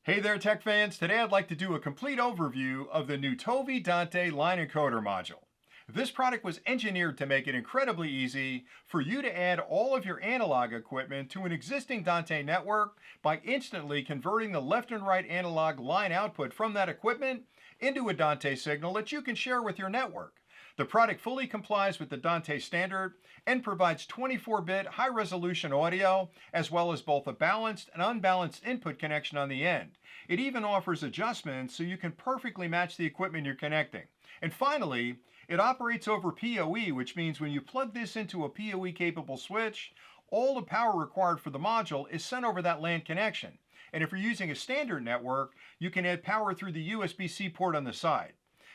Hey there, tech fans. Today I'd like to do a complete overview of the new ToVi Dante line encoder module. This product was engineered to make it incredibly easy for you to add all of your analog equipment to an existing Dante network by instantly converting the left and right analog line output from that equipment into a Dante signal that you can share with your network. The product fully complies with the Dante standard and provides 24-bit high-resolution audio, as well as both a balanced and unbalanced input connection on the end. It even offers adjustments so you can perfectly match the equipment you're connecting. And finally, it operates over PoE, which means when you plug this into a PoE-capable switch, all the power required for the module is sent over that LAN connection. And if you're using a standard network, you can add power through the USB-C port on the side.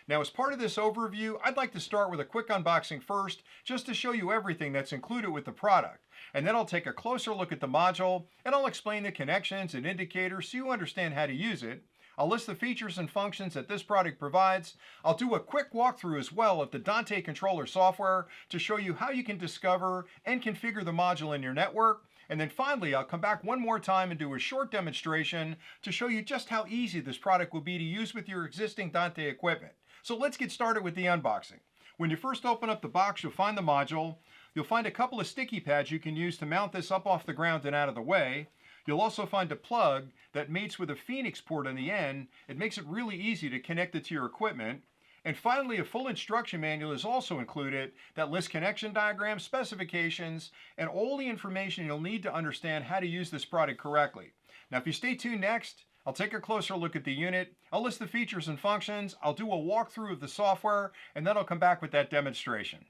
Now, as part of this overview, I'd like to start with a quick unboxing first, just to show you everything that's included with the product. And then I'll take a closer look at the module, and I'll explain the connections and indicators so you understand how to use it. I'll list the features and functions that this product provides. I'll do a quick walkthrough as well of the Dante controller software to show you how you can discover and configure the module in your network. And then finally, I'll come back one more time and do a short demonstration to show you just how easy this product will be to use with your existing Dante equipment. So let's get started with the unboxing. When you first open up the box, you'll find the module. You'll find a couple of sticky pads you can use to mount this up off the ground and out of the way. You'll also find a plug that mates with a Phoenix port on the end. It makes it really easy to connect it to your equipment. And finally, a full instruction manual is also included that lists connection diagrams, specifications, and all the information you'll need to understand how to use this product correctly. Now, if you stay tuned next, I'll take a closer look at the unit, I'll list the features and functions, I'll do a walkthrough of the software, and then I'll come back with that demonstration.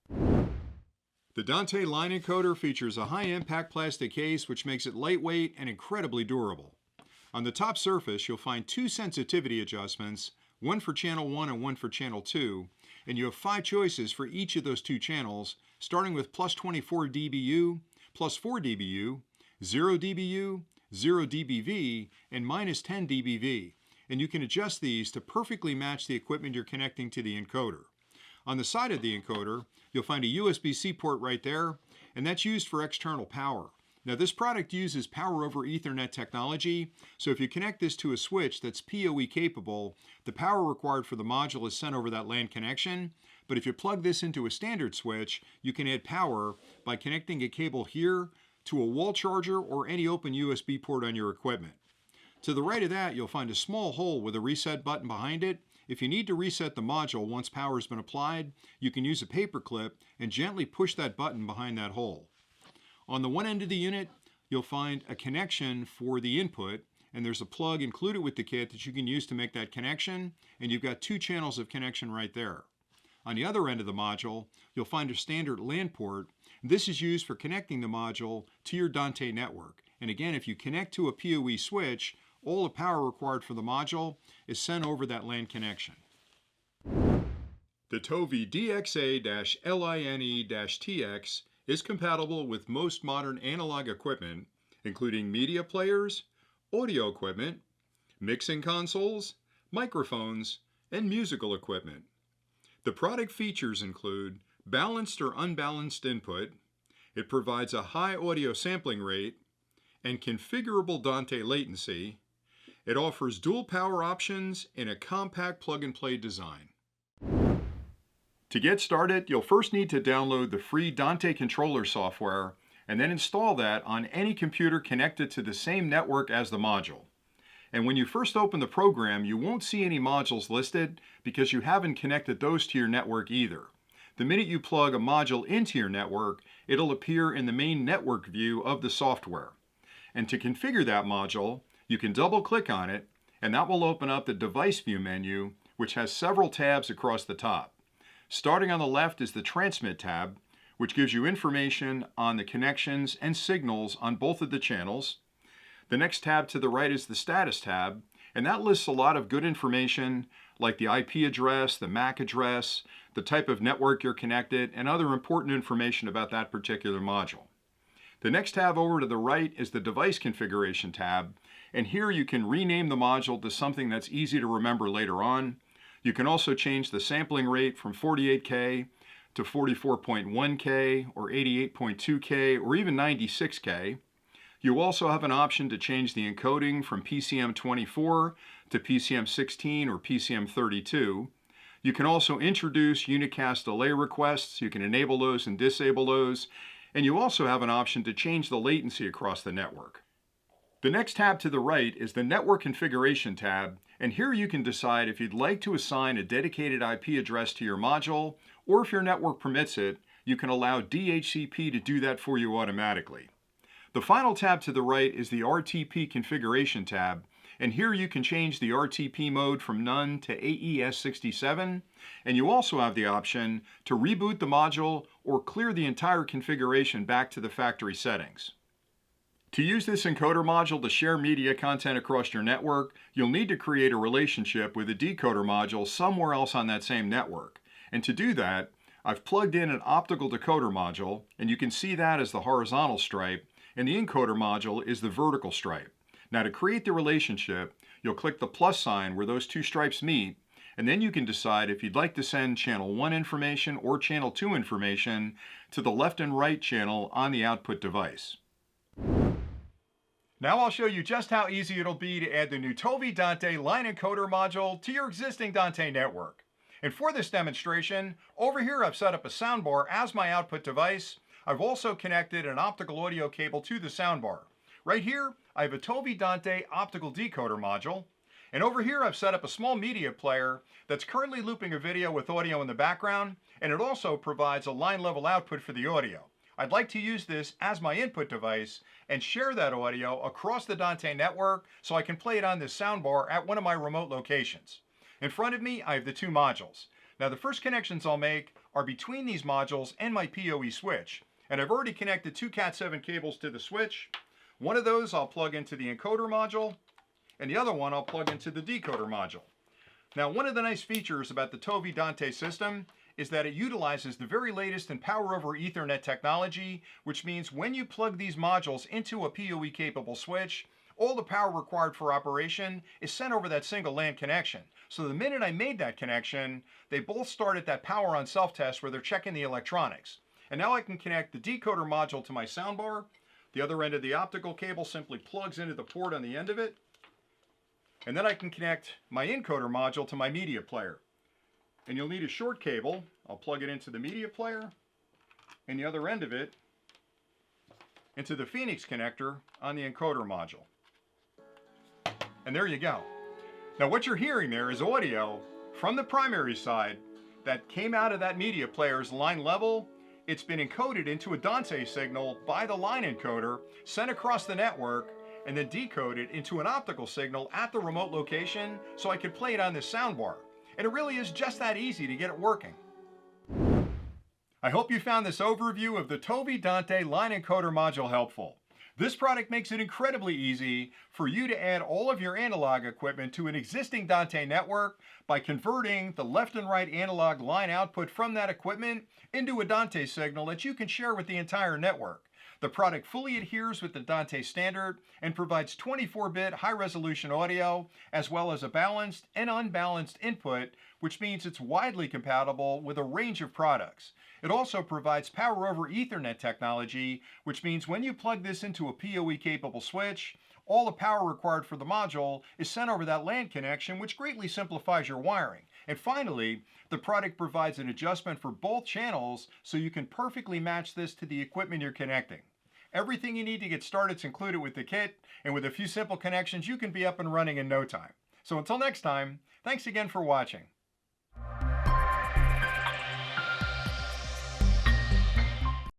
The Dante line encoder features a high-impact plastic case which makes it lightweight and incredibly durable. On the top surface, you'll find two sensitivity adjustments, one for channel 1 and one for channel 2, and you have 5 choices for each of those 2 channels, starting with plus 24 dBu, plus 4 dBu, 0 dBu, 0 dBV, and minus 10 dBV, and you can adjust these to perfectly match the equipment you're connecting to the encoder. On the side of the encoder, you'll find a USB-C port right there, and that's used for external power. Now, this product uses power over Ethernet technology, so if you connect this to a switch that's PoE capable, the power required for the module is sent over that LAN connection. But if you plug this into a standard switch, you can add power by connecting a cable here to a wall charger or any open USB port on your equipment. To the right of that, you'll find a small hole with a reset button behind it. If you need to reset the module once power has been applied, you can use a paper clip and gently push that button behind that hole. On the one end of the unit, you'll find a connection for the input, and there's a plug included with the kit that you can use to make that connection, and you've got 2 channels of connection right there. On the other end of the module, you'll find a standard LAN port. This is used for connecting the module to your Dante network. And again, if you connect to a PoE switch, all the power required for the module is sent over that LAN connection. The ToVi DXA-LINE-TX is compatible with most modern analog equipment, including media players, audio equipment, mixing consoles, microphones, and musical equipment. The product features include balanced or unbalanced input. It provides a high audio sampling rate and configurable Dante latency. It offers dual power options in a compact plug-and-play design. To get started, you'll first need to download the free Dante controller software and then install that on any computer connected to the same network as the module. And when you first open the program, you won't see any modules listed because you haven't connected those to your network either. The minute you plug a module into your network, it'll appear in the main network view of the software. And to configure that module, you can double-click on it, and that will open up the device view menu, which has several tabs across the top. Starting on the left is the transmit tab, which gives you information on the connections and signals on both of the channels. The next tab to the right is the status tab, and that lists a lot of good information like the IP address, the MAC address, the type of network you're connected, and other important information about that particular module. The next tab over to the right is the device configuration tab, and here you can rename the module to something that's easy to remember later on. You can also change the sampling rate from 48K to 44.1K or 88.2K or even 96K. You also have an option to change the encoding from PCM24 to PCM16 or PCM32. You can also introduce unicast delay requests. You can enable those and disable those. And you also have an option to change the latency across the network. The next tab to the right is the Network Configuration tab, and here you can decide if you'd like to assign a dedicated IP address to your module, or if your network permits it, you can allow DHCP to do that for you automatically. The final tab to the right is the RTP Configuration tab, and here you can change the RTP mode from none to AES67, and you also have the option to reboot the module or clear the entire configuration back to the factory settings. To use this encoder module to share media content across your network, you'll need to create a relationship with a decoder module somewhere else on that same network. And to do that, I've plugged in an optical decoder module, and you can see that as the horizontal stripe, and the encoder module is the vertical stripe. Now to create the relationship, you'll click the plus sign where those two stripes meet, and then you can decide if you'd like to send channel 1 information or channel 2 information to the left and right channel on the output device. Now I'll show you just how easy it'll be to add the new ToVi Dante line encoder module to your existing Dante network. And for this demonstration, over here I've set up a soundbar as my output device. I've also connected an optical audio cable to the soundbar. Right here, I have a ToVi Dante optical decoder module. And over here, I've set up a small media player that's currently looping a video with audio in the background, and it also provides a line level output for the audio. I'd like to use this as my input device and share that audio across the Dante network so I can play it on this soundbar at one of my remote locations. In front of me, I have the two modules. Now the first connections I'll make are between these modules and my PoE switch. And I've already connected two Cat7 cables to the switch. One of those I'll plug into the encoder module, and the other one I'll plug into the decoder module. Now, one of the nice features about the ToVi Dante system is that it utilizes the very latest in power over Ethernet technology, which means when you plug these modules into a PoE capable switch, all the power required for operation is sent over that single LAN connection. So the minute I made that connection, they both started that power on self-test where they're checking the electronics. And now I can connect the decoder module to my soundbar. The other end of the optical cable simply plugs into the port on the end of it. And then I can connect my encoder module to my media player. And you'll need a short cable. I'll plug it into the media player, and the other end of it into the Phoenix connector on the encoder module. And there you go. Now what you're hearing there is audio from the primary side that came out of that media player's line level. It's been encoded into a Dante signal by the line encoder, sent across the network, and then decoded into an optical signal at the remote location so I could play it on this soundbar. And it really is just that easy to get it working. I hope you found this overview of the ToVi Dante line encoder module helpful. This product makes it incredibly easy for you to add all of your analog equipment to an existing Dante network by converting the left and right analog line output from that equipment into a Dante signal that you can share with the entire network. The product fully adheres with the Dante standard and provides 24-bit high-resolution audio as well as a balanced and unbalanced input, which means it's widely compatible with a range of products. It also provides power over Ethernet technology, which means when you plug this into a PoE-capable switch, all the power required for the module is sent over that LAN connection, which greatly simplifies your wiring. And finally, the product provides an adjustment for both channels so you can perfectly match this to the equipment you're connecting. Everything you need to get started is included with the kit, and with a few simple connections, you can be up and running in no time. So until next time, thanks again for watching.